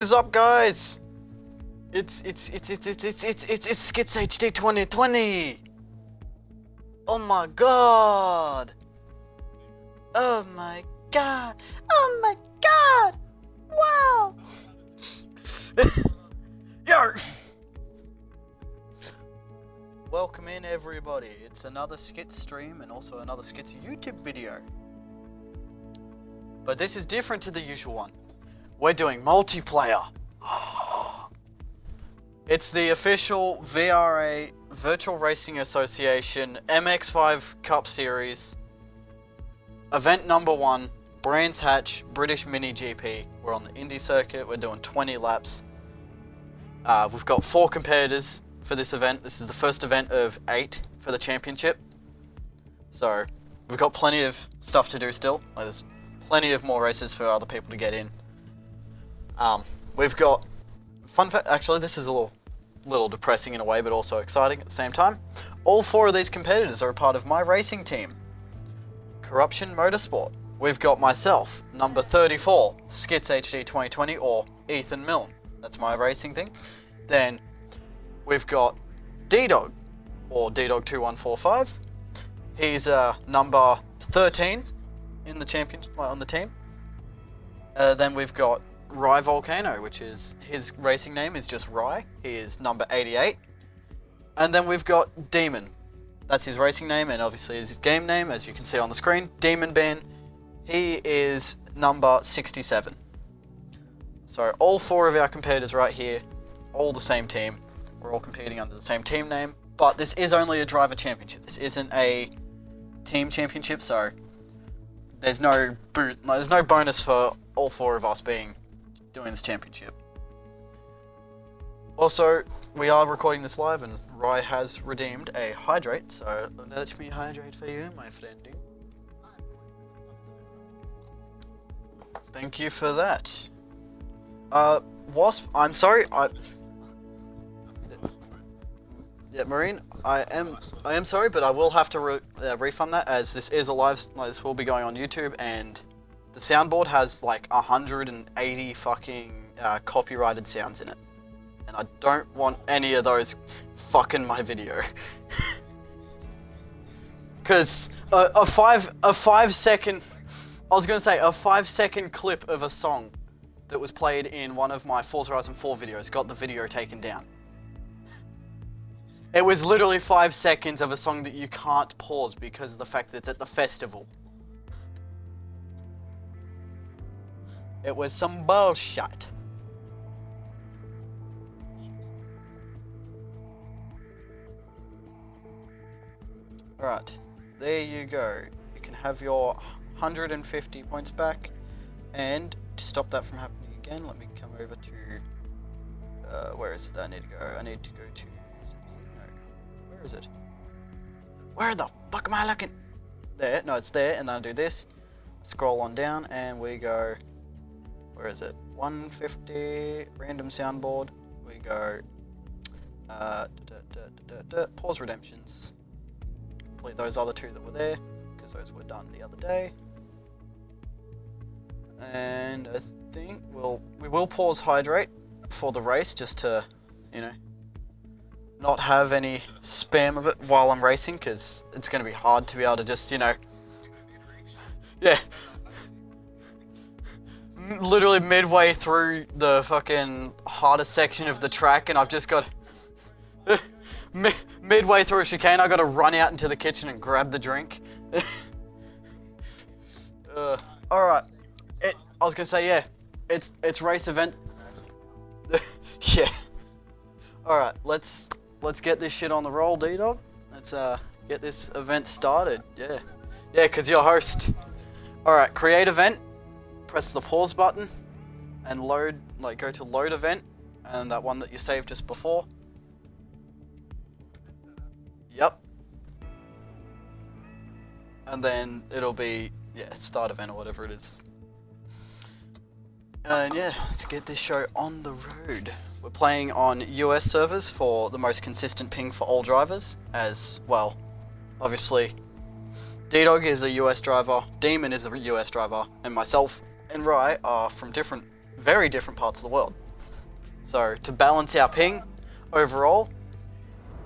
What's up, guys? It's Skits HD 2020. Oh my god. Oh my god. Oh my god. Wow. Yo. Welcome in, everybody. It's another Skits stream and also another Skits YouTube video. But this is different to the usual one. We're doing multiplayer. It's the official VRA Virtual Racing Association MX5 Cup Series. Event number 1, Brands Hatch British Mini GP. We're on the Indy circuit. We're doing 20 laps. We've got 4 competitors for this event. This is the first event of 8 for the championship. So we've got plenty of stuff to do still. There's plenty of more races for other people to get in. We've got fun fact. Actually, this is a little depressing in a way, but also exciting at the same time. All 4 of these competitors are a part of my racing team, Corruption Motorsport. We've got myself, number 34, Skits HD 2020, or E.Milne. That's my racing thing. Then we've got ddog, or ddog 2145. He's number 13 in the on the team. Then we've got Rye Volcano, which is his racing name is just Rye. He is number 88. And then we've got Demon. That's his racing name, and obviously his game name, as you can see on the screen, Demon Ben. He is number 67. So all 4 of our competitors right here, all the same team. We're all competing under the same team name, but this is only a driver championship. This isn't a team championship, so there's no bonus for all 4 of us doing this championship. Also, we are recording this live, and Rye has redeemed a hydrate, so let me hydrate for you, my friend. Thank you for that. Wasp, I'm sorry, yeah, Marine, I am sorry, but I will have to refund that, as this is a live, this will be going on YouTube, and the soundboard has like 180 fucking copyrighted sounds in it, and I don't want any of those fucking my video. Cause a 5 second, I was gonna say a 5 second clip of a song that was played in one of my Forza Horizon 4 videos got the video taken down. It was literally 5 seconds of a song that you can't pause because of the fact that it's at the festival. It was some bullshit. Alright, there you go. You can have your 150 points back, and to stop that from happening again, let me come over to... where is it that I need to go? I need to go to... No, where is it? Where the fuck am I looking? There, no, it's there, and then I do this. Scroll on down, and we go... Where is it? 150, random soundboard. We go, pause redemptions. Complete those other 2 that were there, because those were done the other day. And I think we will pause hydrate for the race, just to, you know, not have any spam of it while I'm racing, because it's going to be hard to be able to just, you know, yeah. Literally midway through the fucking hardest section of the track, and I've just got midway through a chicane, I got to run out into the kitchen and grab the drink. Alright, I was gonna say, yeah, it's race event. Yeah. Alright, let's get this shit on the roll, ddog. Let's get this event started. Yeah, cause you're host. Alright, create event. Press the pause button and load, go to load event, and that one that you saved just before. Yep. And then it'll be, yeah, start event or whatever it is. And yeah, let's get this show on the road. We're playing on US servers for the most consistent ping for all drivers, as well. Obviously, ddog is a US driver, Demon is a US driver, and myself and Rye are from very different parts of the world. So to balance our ping overall,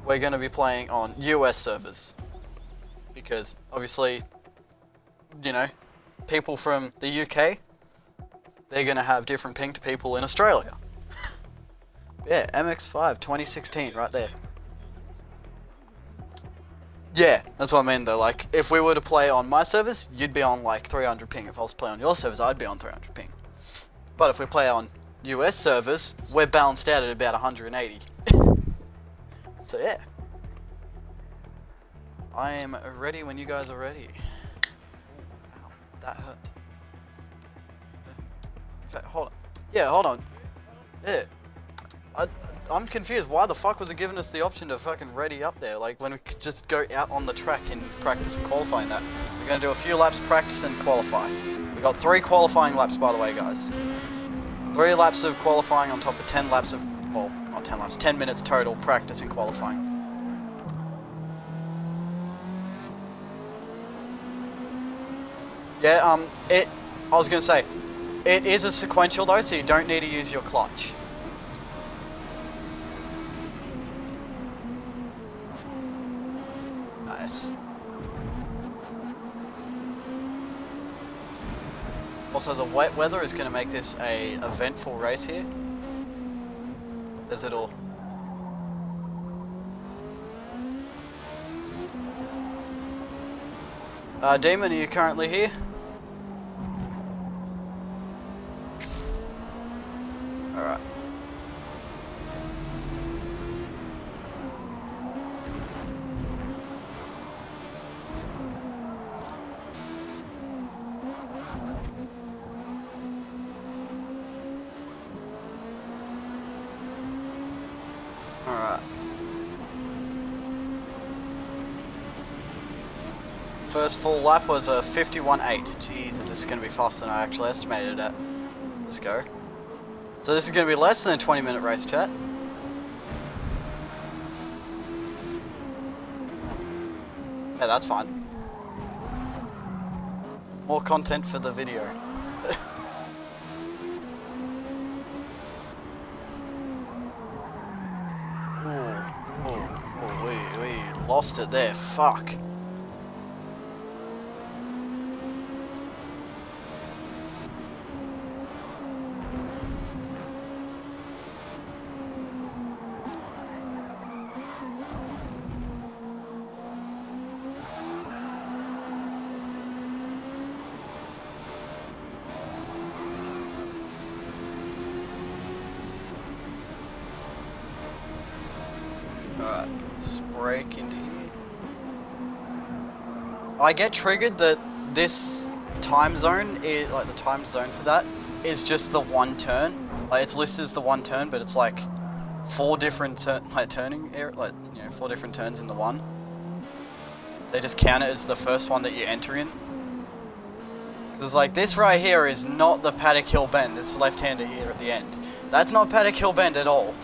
we're going to be playing on US servers. Because obviously, you know, people from the UK, they're going to have different ping to people in Australia. Yeah, MX5 2016 right there. Yeah, that's what I mean though. Like, if we were to play on my servers, you'd be on like 300 ping. If I was to play on your servers, I'd be on 300 ping. But if we play on US servers, we're balanced out at about 180. So yeah. I am ready when you guys are ready. Ooh, ow, that hurt. In fact, hold on. Yeah, hold on. Yeah. I'm confused. Why the fuck was it giving us the option to fucking ready up there? Like, when we could just go out on the track and practice and qualifying that. We're going to do a few laps, practice and qualify. We got 3 qualifying laps, by the way, guys. 3 laps of qualifying on top of 10 laps of, well, not 10 laps, 10 minutes total practice and qualifying. Yeah, I was going to say, it is a sequential though, so you don't need to use your clutch. Nice. Also, the wet weather is going to make this a eventful race here. As it'll... Demon, are you currently here? Alright. Alright. First full lap was a 51.8. Jesus, this is going to be faster than I actually estimated it. Let's go. So this is going to be less than a 20-minute race, chat. Yeah, that's fine. More content for the video. We lost it there. Fuck. Alright, let's break into here. I get triggered that this time zone is, like, the time zone for that is just the one turn. Like, it's listed as the one turn, but it's like 4 different turning area, like, you know, 4 different turns in the one. They just count it as the first one that you enter in. Because, like, this right here is not the Paddock Hill Bend, this left-hander here at the end. That's not Paddock Hill Bend at all.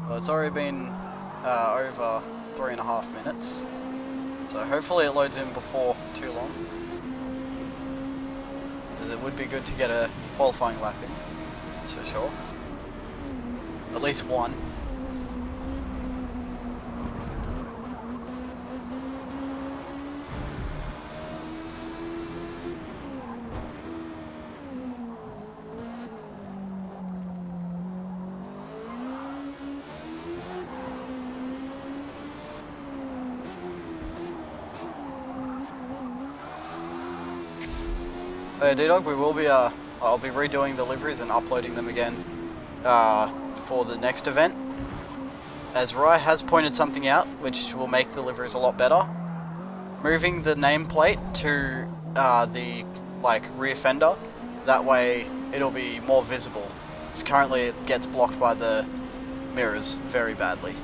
Well, it's already been over 3.5 minutes, so hopefully it loads in before too long, because it would be good to get a qualifying lap in, that's for sure, at least one. ddog, we will be, I'll be redoing the liveries and uploading them again for the next event. As Rye has pointed something out, which will make the liveries a lot better. Moving the nameplate to the rear fender, that way it'll be more visible. Because currently it gets blocked by the mirrors very badly.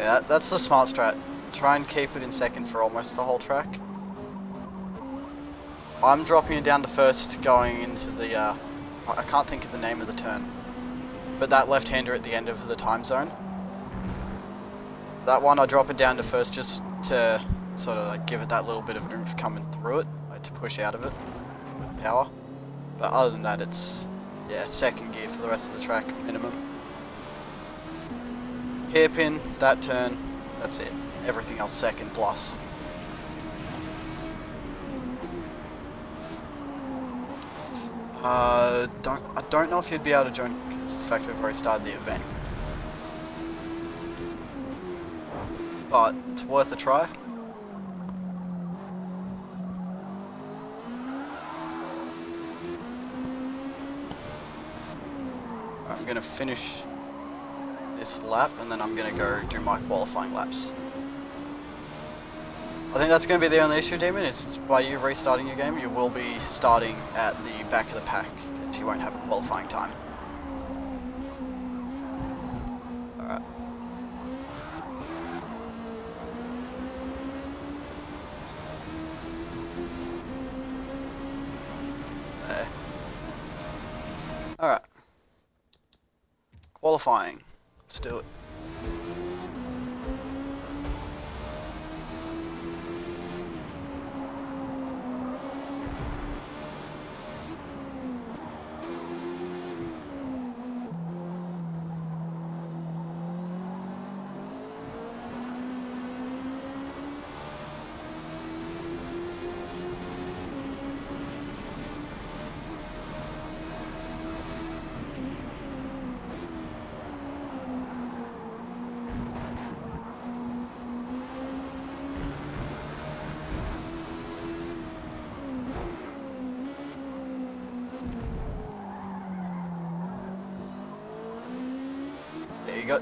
Yeah, that's the smart strat. Try and keep it in second for almost the whole track. I'm dropping it down to first going into the, I can't think of the name of the turn, but that left-hander at the end of the time zone. That one I drop it down to first just to sort of like give it that little bit of oomph coming through it, like to push out of it with power. But other than that, it's, yeah, second gear for the rest of the track, minimum. Hairpin, that turn, that's it. Everything else second plus. I don't know if you'd be able to join because the fact we've already started the event. But it's worth a try. I'm going to finish this lap and then I'm going to go do my qualifying laps. I think that's going to be the only issue, Demon, is by you restarting your game, you will be starting at the back of the pack, because you won't have a qualifying time. Alright. There. Alright. Qualifying. Let's do it.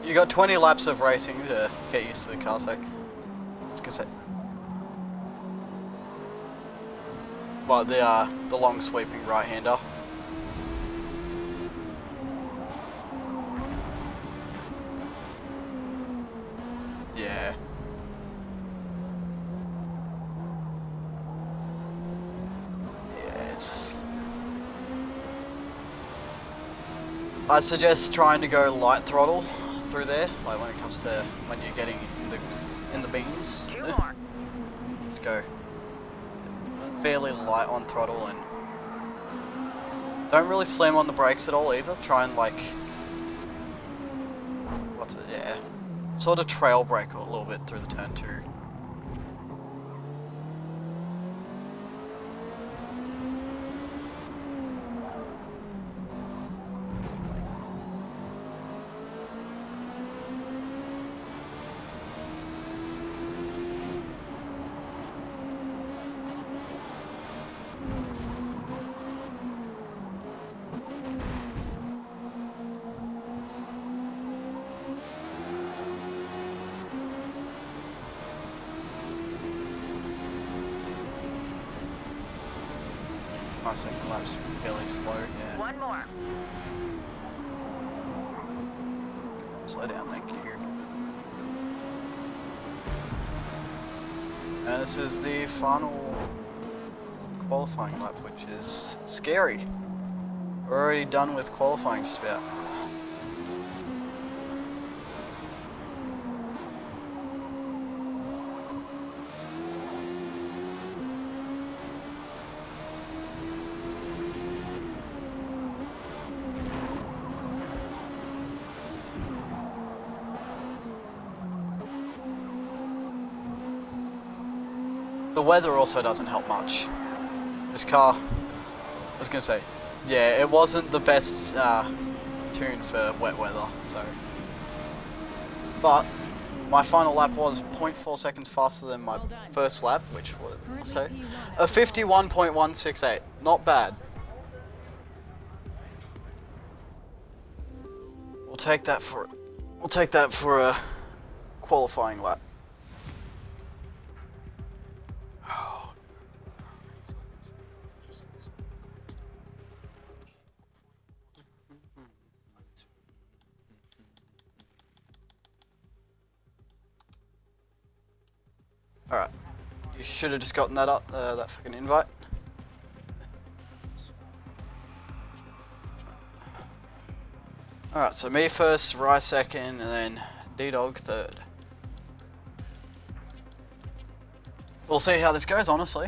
You got 20 laps of racing to get used to the car, so it's gonna say. Well, the long sweeping right-hander. Yeah. Yeah, it's. I suggest trying to go light throttle through there, like when it comes to when you're getting in the beans. Just go fairly light on throttle and don't really slam on the brakes at all either. Try and like, what's it? Yeah, sort of trail brake a little bit through the turn too. My second lap's fairly slow, yeah. One more. Slow down, thank you. And this is the final qualifying lap, which is scary. We're already done with qualifying just about. The weather also doesn't help much. This car, I was gonna say, yeah, it wasn't the best tune for wet weather, so. But my final lap was 0.4 seconds faster than my first lap, which was a 51.168. Not bad. We'll take that for a qualifying lap. Alright. You should have just gotten that up, that fucking invite. Alright, so me first, Rye second, and then ddog third. We'll see how this goes, honestly.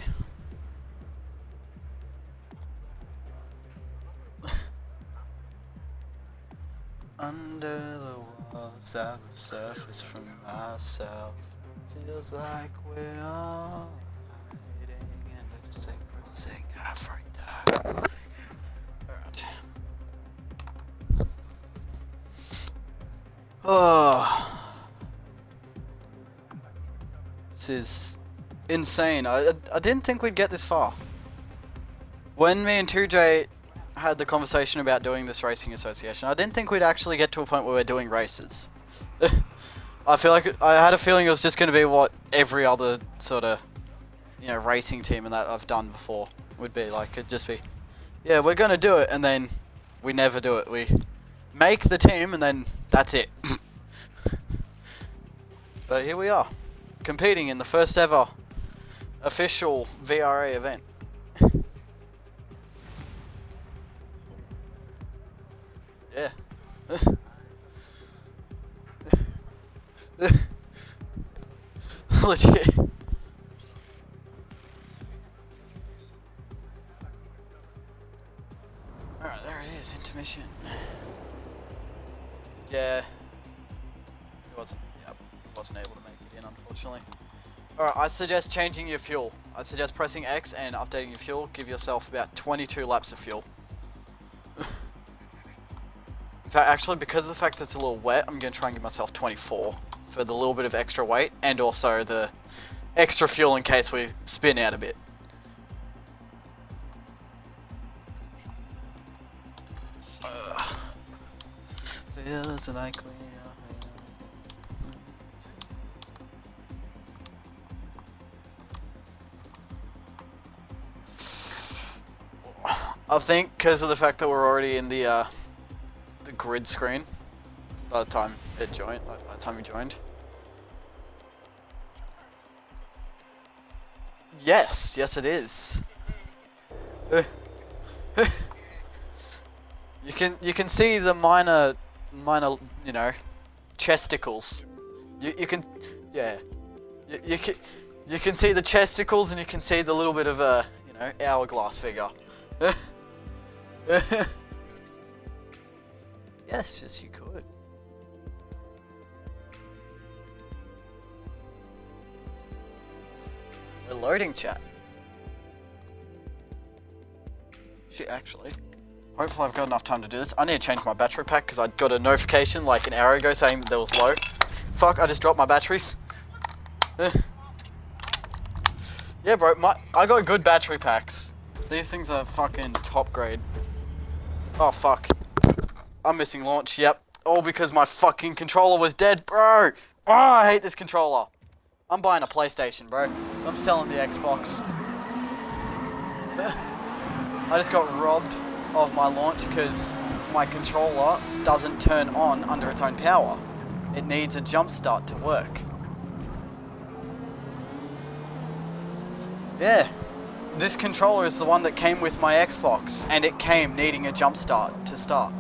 Under the walls at the surface from myself, feels like we're all hiding in a secret every time. Alright. Oh, this is insane. I didn't think we'd get this far. When me and 2J had the conversation about doing this racing association, I didn't think we'd actually get to a point where we're doing races. I had a feeling it was just going to be what every other sort of, you know, racing team and that I've done before would be like. It'd just be, yeah, we're going to do it, and then we never do it. We make the team, and then that's it. But here we are, competing in the first ever official VRA event. Yeah. Legit. Alright, there it is, intermission. Yeah. He wasn't able to make it in, unfortunately. Alright, I suggest changing your fuel. I suggest pressing X and updating your fuel. Give yourself about 22 laps of fuel. In fact, actually, because of the fact that it's a little wet, I'm going to try and give myself 24 for the little bit of extra weight and also the extra fuel in case we spin out a bit. Feels like we are. I think because of the fact that we're already in the grid screen by the time it joined, by the time we joined. Yes, it is. You can see the minor, you know, chesticles. You can, yeah. You can see the chesticles, and you can see the little bit of a, you know, hourglass figure. Yes, you could. We're loading, chat. Shit, actually. Hopefully I've got enough time to do this. I need to change my battery pack because I got a notification like an hour ago saying that there was low. Fuck, I just dropped my batteries. Yeah, bro, I got good battery packs. These things are fucking top grade. Oh, fuck. I'm missing launch, yep. All because my fucking controller was dead, bro! Oh, I hate this controller. I'm buying a PlayStation, bro. I'm selling the Xbox. I just got robbed of my launch because my controller doesn't turn on under its own power. It needs a jump start to work. Yeah. This controller is the one that came with my Xbox, and it came needing a jump start to start.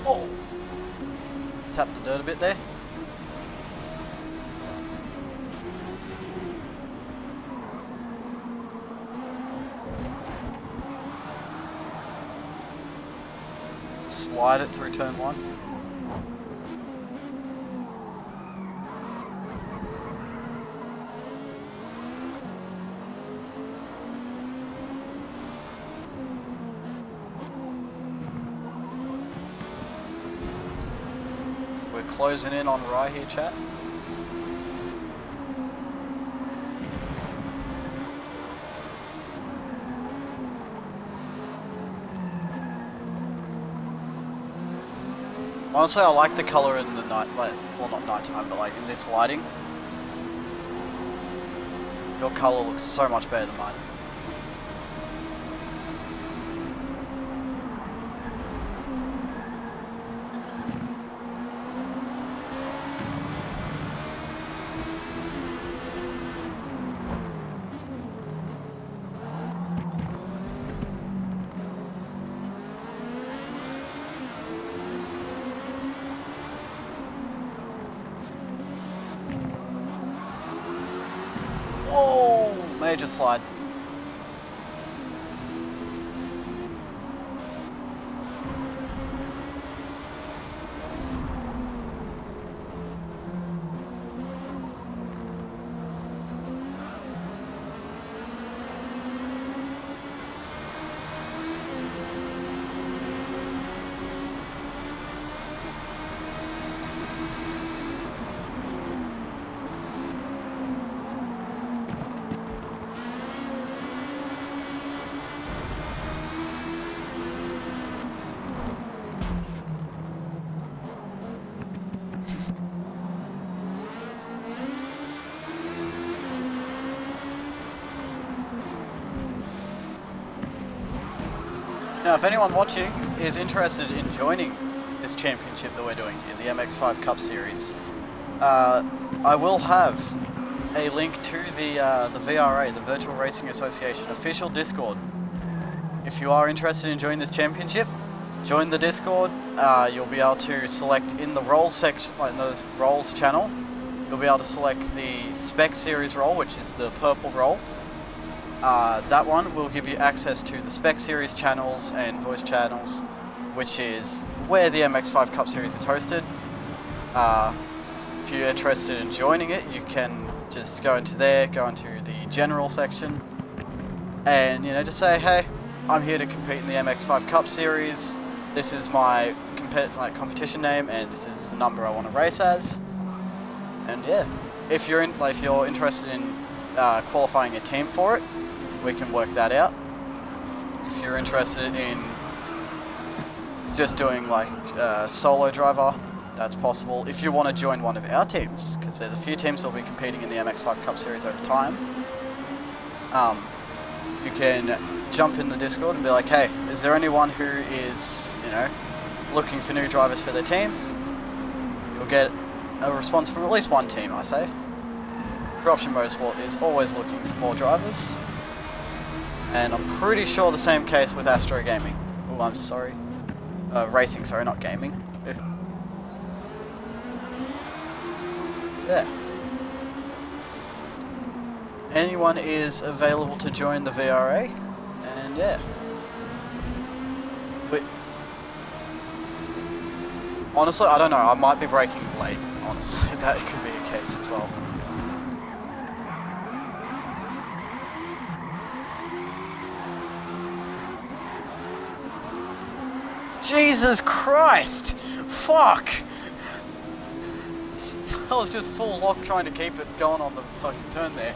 Oh! Tap the dirt a bit there. Slide it through turn 1. We're closing in on Rye here, chat. Honestly, I like the color in the night, like, well, not nighttime, but like in this lighting. Your color looks so much better than mine. Whoa! Major slide. Now, if anyone watching is interested in joining this championship that we're doing here, the MX5 Cup Series, I will have a link to the VRA, the Virtual Racing Association official Discord. If you are interested in joining this championship, join the Discord. You'll be able to select in the roles section, like in the roles channel, you'll be able to select the Spec Series role, which is the purple role. That one will give you access to the Spec Series channels and voice channels, which is where the MX5 Cup Series is hosted. If you're interested in joining it, you can just go into there, go into the general section, and just say, hey, I'm here to compete in the MX5 Cup Series. This is my competition name, and this is the number I want to race as. And yeah, if you're interested in qualifying a team for it, we can work that out. If you're interested in just doing solo driver, that's possible. If you want to join one of our teams, because there's a few teams that will be competing in the MX5 Cup Series over time, you can jump in the Discord and be like, hey, is there anyone who is, looking for new drivers for their team? You'll get a response from at least one team, I say. Corruption Motorsport is always looking for more drivers. And I'm pretty sure the same case with Astro Gaming. Oh, I'm sorry. Racing, sorry, not gaming. So, yeah. Anyone is available to join the VRA, and yeah. Honestly, I don't know, I might be breaking late, honestly. That could be a case as well. Jesus Christ! Fuck! I was just full lock trying to keep it going on the fucking turn there.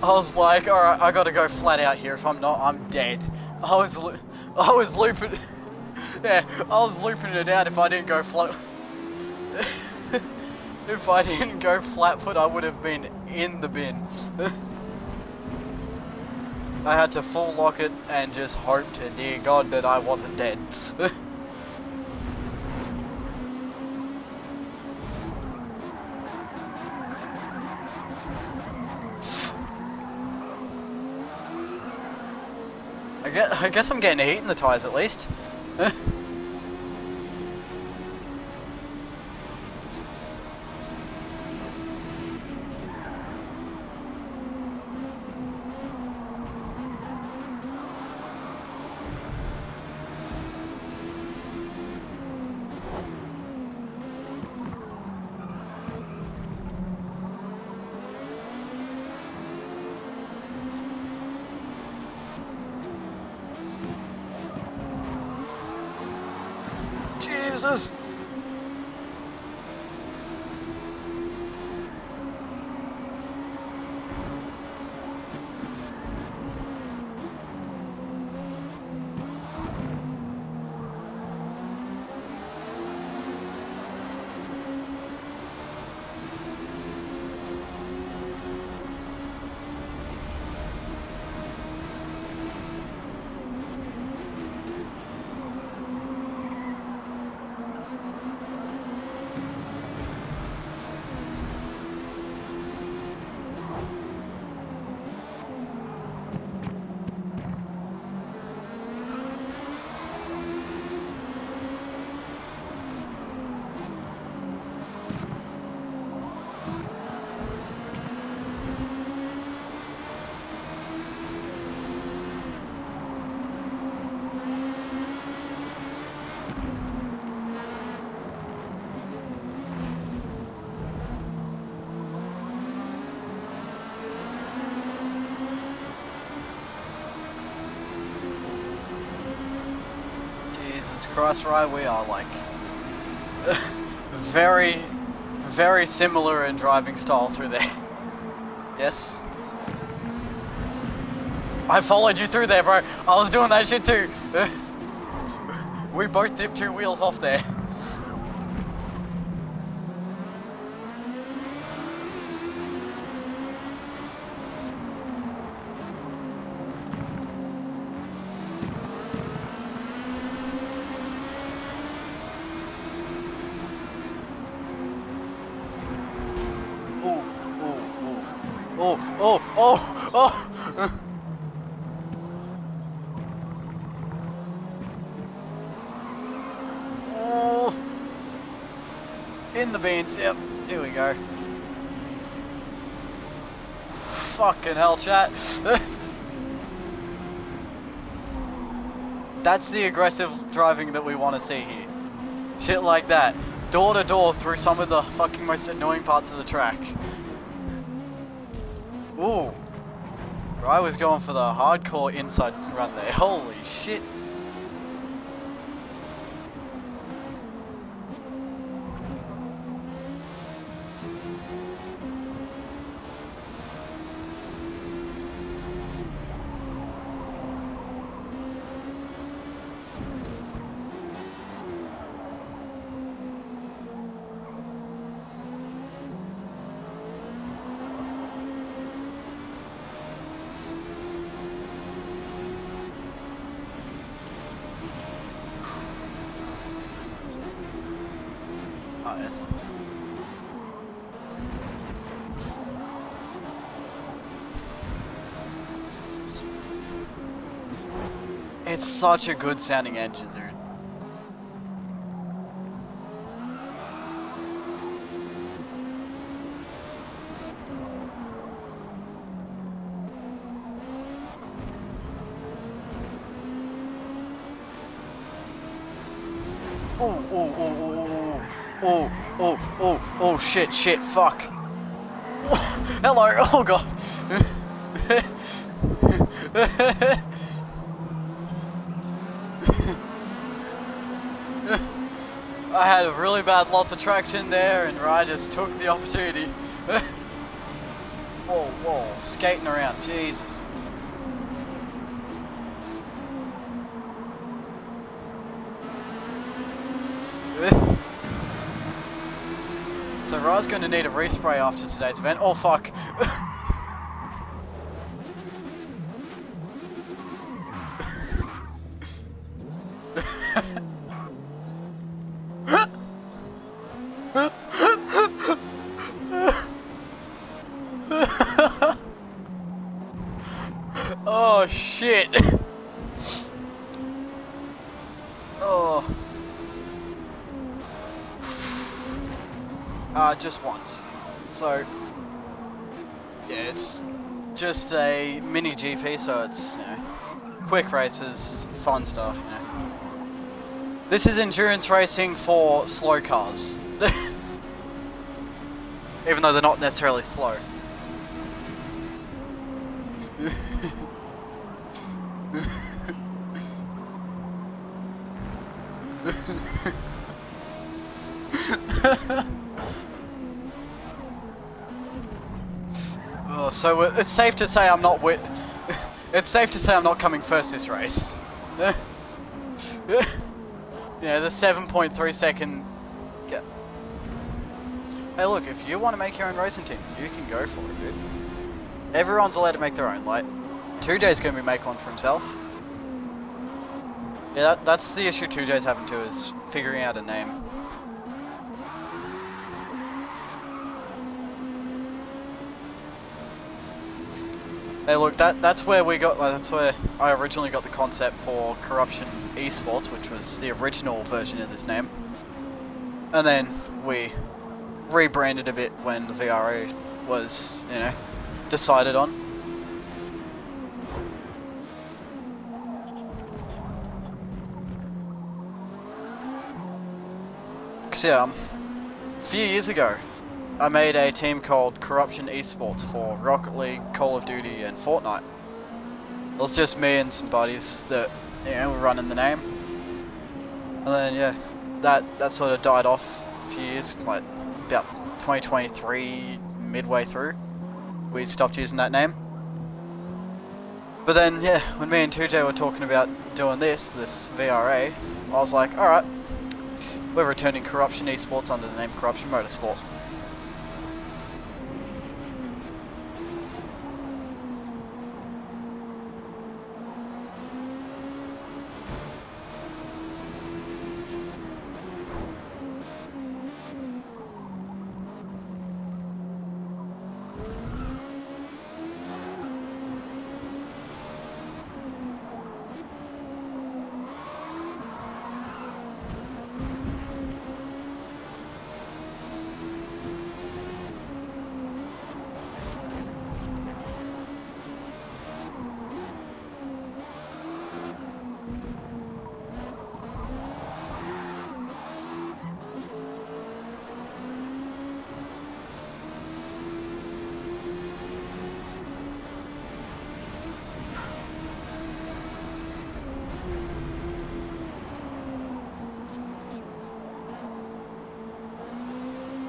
I was like, alright, I gotta go flat out here. If I'm not, I'm dead. I was looping. Yeah, I was looping it out if I didn't go flat. If I didn't go flat foot, I would have been in the bin. I had to full lock it and just hope to dear God that I wasn't dead. I guess I'm getting a heat in the tyres at least. Jesus! Jesus Christ, right? We are like very, very similar in driving style through there. Yes? I followed you through there, bro. I was doing that shit too. We both dipped 2 wheels off there. Oh. Oh. In the beans, yep. Here we go. Fucking hell, chat. That's the aggressive driving that we want to see here. Shit like that. Door to door through some of the fucking most annoying parts of the track. Ooh. I was going for the hardcore inside run there. Holy shit. Yes. It's such a good sounding engine, dude. Oh, shit, fuck. Hello, oh god. I had a really bad loss of traction there, and I just took the opportunity. Whoa, skating around, Jesus. So Ra's going to need a respray after today's event. Oh fuck. Oh shit. Oh. Just once. So, yeah, it's just a mini GP, so it's, you know, quick races, fun stuff, you know. This is endurance racing for slow cars. Even though they're not necessarily slow. Oh, so it's safe to say I'm not it's safe to say I'm not coming first this race. Yeah, the 7.3 second. Yeah. Hey, look, if you want to make your own racing team, you can go for it, dude. Everyone's allowed to make their own. Like, 2J's gonna make one for himself. Yeah, that's the issue 2J's having too, is figuring out a name. Hey, look, that's where I originally got the concept for Corruption Esports, which was the original version of this name. And then we rebranded a bit when the VRA was, you know, decided on. Cause yeah, a few years ago, I made a team called Corruption Esports for Rocket League, Call of Duty, and Fortnite. It was just me and some buddies that, you know, were running the name. And then yeah, that sort of died off a few years, like about 2023 midway through. We stopped using that name. But then yeah, when me and 2J were talking about doing this VRA, I was like, alright, we're returning Corruption Esports under the name Corruption Motorsport.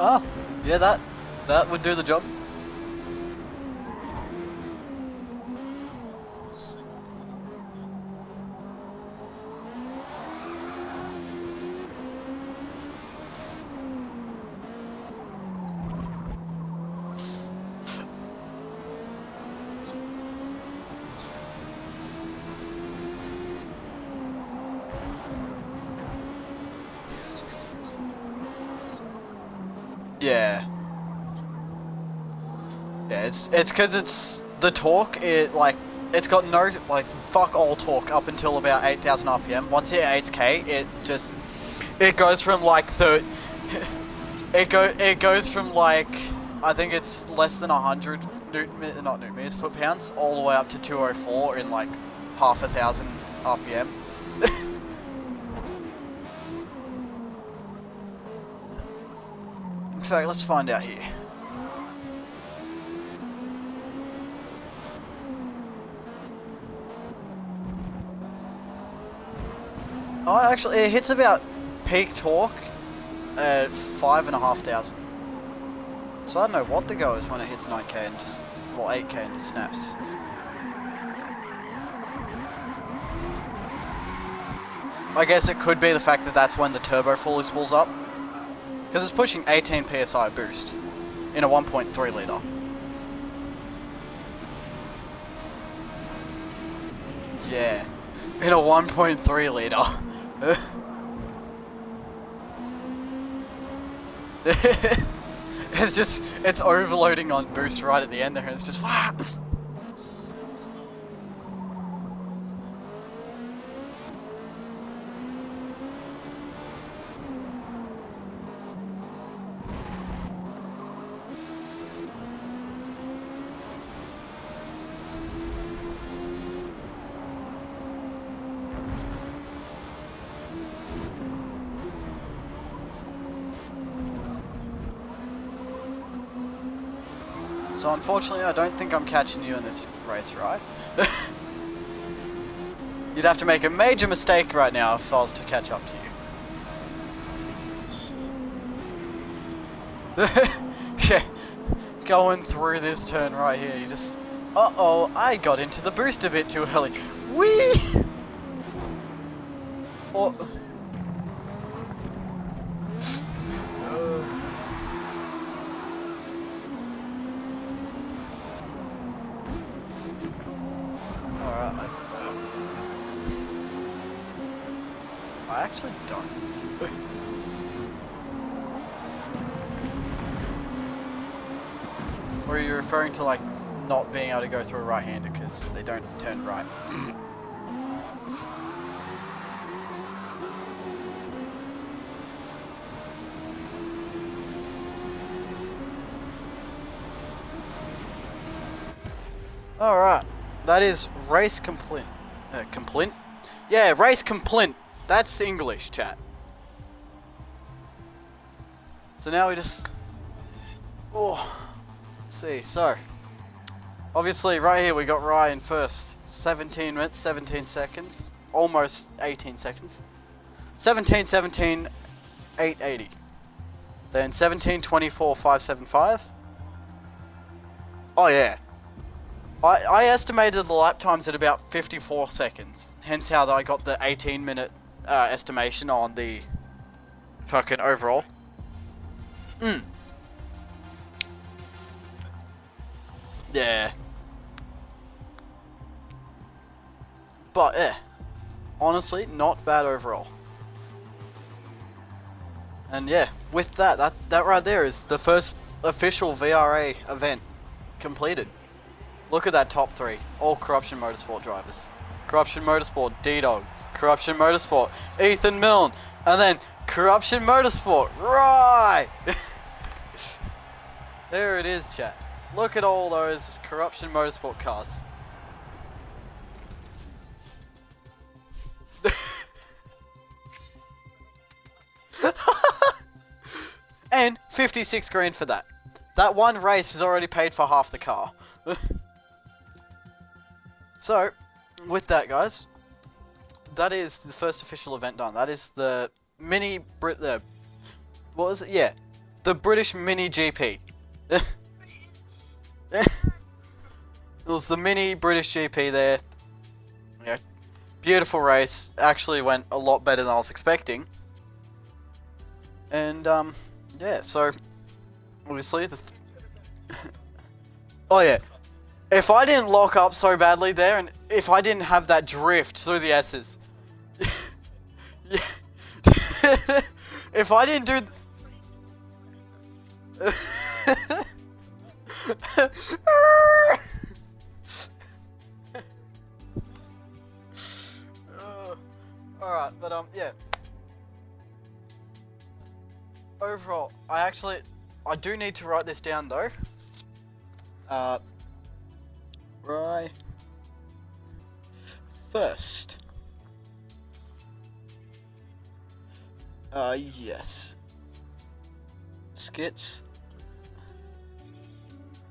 Oh, yeah, that would do the job. Yeah. Yeah, it's because it's the torque. It's got no fuck all torque up until about 8,000 RPM. Once you hit 8k, it goes from like it goes from like, I think it's less than 100 not newton meters, foot pounds, all the way up to 204 in like half a thousand RPM. In fact, let's find out here. Oh, actually, it hits about peak torque at 5,500. So I don't know what the go is when it hits 9k and just, well, 8k and just snaps. I guess it could be the fact that that's when the turbo fully spools up, because it's pushing 18 psi boost in a 1.3 litre. Yeah, in a 1.3 litre. It's overloading on boost right at the end there, and it's just wow. So unfortunately, I don't think I'm catching you in this race, right? You'd have to make a major mistake right now if I was to catch up to you. Yeah, going through this turn right here, you just... Uh-oh, I got into the boost a bit too early. Whee! Or... Alright, that's that. I actually don't. Or are you referring to like not being able to go through a right-hander because they don't turn right? Alright, that is race complete. Complete? Yeah, race complete. That's English, chat. So now we just... Oh, let's see, so... Obviously, right here we got Ryan first. 17 minutes, 17 seconds. Almost 18 seconds. 17-17, 880. Then 17-24, 575. Oh yeah. I estimated the lap times at about 54 seconds. Hence how I got the 18-minute estimation on the fucking overall. Yeah. But honestly, not bad overall. And yeah, with that right there is the first official VRA event completed. Look at that top three, all Corruption Motorsport drivers. Corruption Motorsport, ddog. Corruption Motorsport, E.Milne. And then Corruption Motorsport, right! There it is, chat. Look at all those Corruption Motorsport cars. And 56 grand for that. That one race has already paid for half the car. So, with that, guys, that is the first official event done. That is the mini what was it? Yeah, the British Mini GP. It was the mini British GP there. Yeah, beautiful race. Actually went a lot better than I was expecting. And yeah, so obviously oh yeah, if I didn't lock up so badly there, and if I didn't have that drift through the S's, yeah, if I didn't do alright, but yeah. Overall, I do need to write this down though. Right. First. Yes. Skits.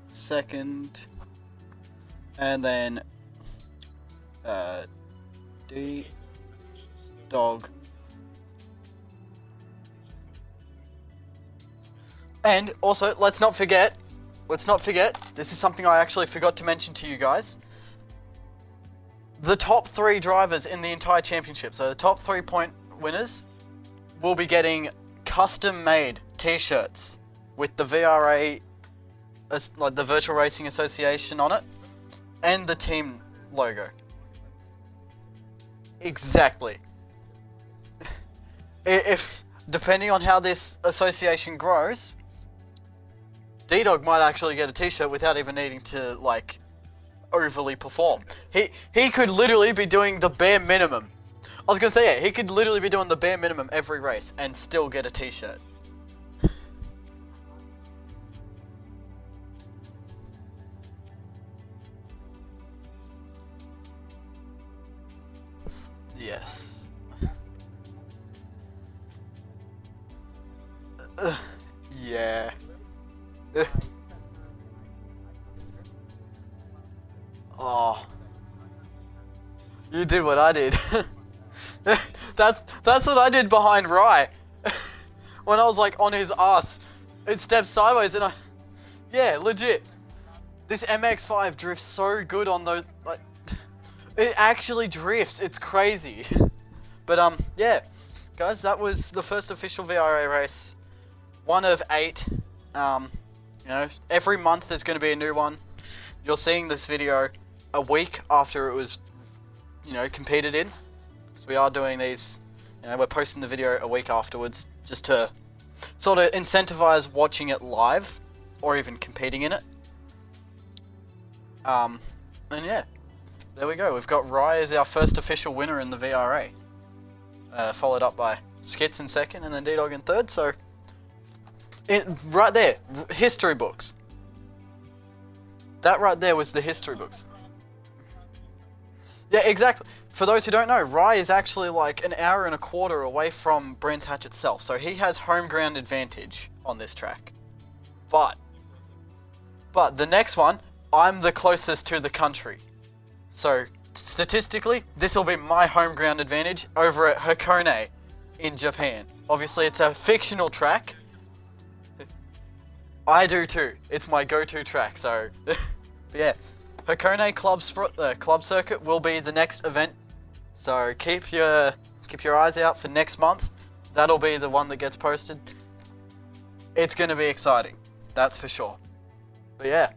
Second. And then, ddog. And also, let's not forget, this is something I actually forgot to mention to you guys. The top 3 drivers in the entire championship, so the top 3 point winners, will be getting custom-made t-shirts with the VRA, like the Virtual Racing Association on it, and the team logo. Exactly. If, depending on how this association grows, ddog might actually get a t-shirt without even needing to, like, overly perform. He could literally be doing the bare minimum. I was gonna say, yeah, he could literally be doing the bare minimum every race and still get a t-shirt. Yes. Yeah. Oh, you did what I did. That's what I did behind Rye. When I was like on his ass, it stepped sideways and yeah, legit. This MX5 drifts so good on those, like, it actually drifts. It's crazy. But yeah, guys, that was the first official VRA race. 1 of 8. You know, every month there's going to be a new one. You're seeing this video a week after it was, you know, competed in. So we are doing these, you know, we're posting the video a week afterwards just to sort of incentivize watching it live or even competing in it. And yeah, there we go. We've got Rye as our first official winner in the VRA. Followed up by Skits in second and then ddog in third. So, right there, history books. That right there was the history books. Yeah, exactly. For those who don't know, Rye is actually like an hour and a quarter away from Brands Hatch itself, so he has home ground advantage on this track. But the next one, I'm the closest to the country. So, statistically, this will be my home ground advantage over at Hakone in Japan. Obviously, it's a fictional track. I do too. It's my go-to track, so... But yeah, Hakone Club Circuit will be the next event. So keep your eyes out for next month. That'll be the one that gets posted. It's going to be exciting, that's for sure. But yeah,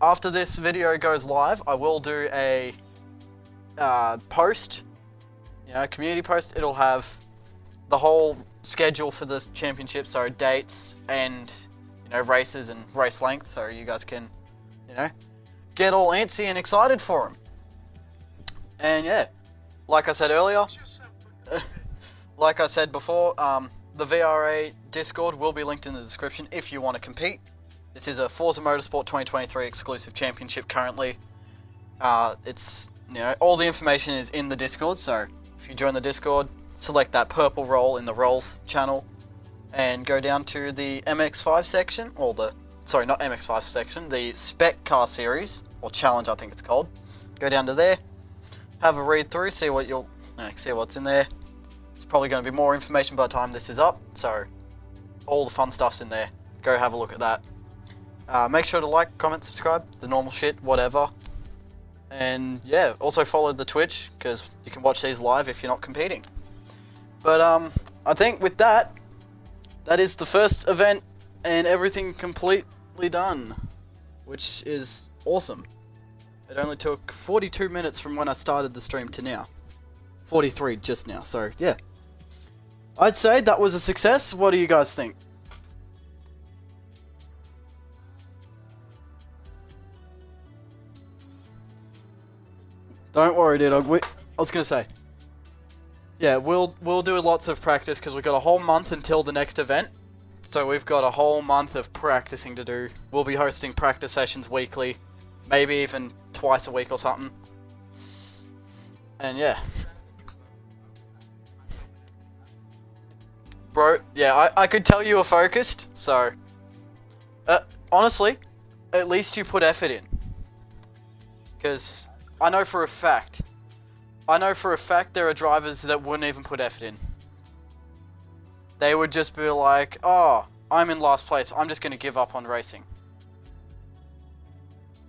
after this video goes live, I will do a post, community post. It'll have the whole schedule for this championship, so dates and races and race length, so you guys can get all antsy and excited for them. And yeah, like I said earlier, like I said before, the VRA Discord will be linked in the description if you want to compete. This is a Forza Motorsport 2023 exclusive championship currently. It's all the information is in the Discord, so if you join the Discord, select that purple role in the roles channel and go down to the MX5 section, or not MX5 section, the Spec Car Series, or Challenge I think it's called. Go down to there, have a read through, see what's in there. It's probably going to be more information by the time this is up, so all the fun stuff's in there. Go have a look at that. Make sure to like, comment, subscribe, the normal shit, whatever. And yeah, also follow the Twitch, because you can watch these live if you're not competing. But I think with that is the first event and everything completely done, which is awesome. It only took 42 minutes from when I started the stream to now. 43 just now, so yeah. I'd say that was a success. What do you guys think? Don't worry, ddog. I was gonna say, yeah, we'll do lots of practice because we've got a whole month until the next event. So we've got a whole month of practicing to do. We'll be hosting practice sessions weekly, maybe even twice a week or something. And yeah. Bro, yeah, I could tell you were focused, so... honestly, at least you put effort in. Because I know for a fact there are drivers that wouldn't even put effort in. They would just be like, oh, I'm in last place, I'm just going to give up on racing.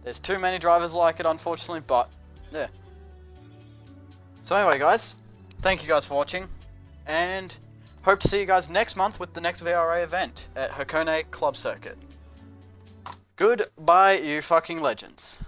There's too many drivers like it, unfortunately, but yeah. So anyway, guys, thank you guys for watching, and hope to see you guys next month with the next VRA event at Hakone Club Circuit. Goodbye, you fucking legends.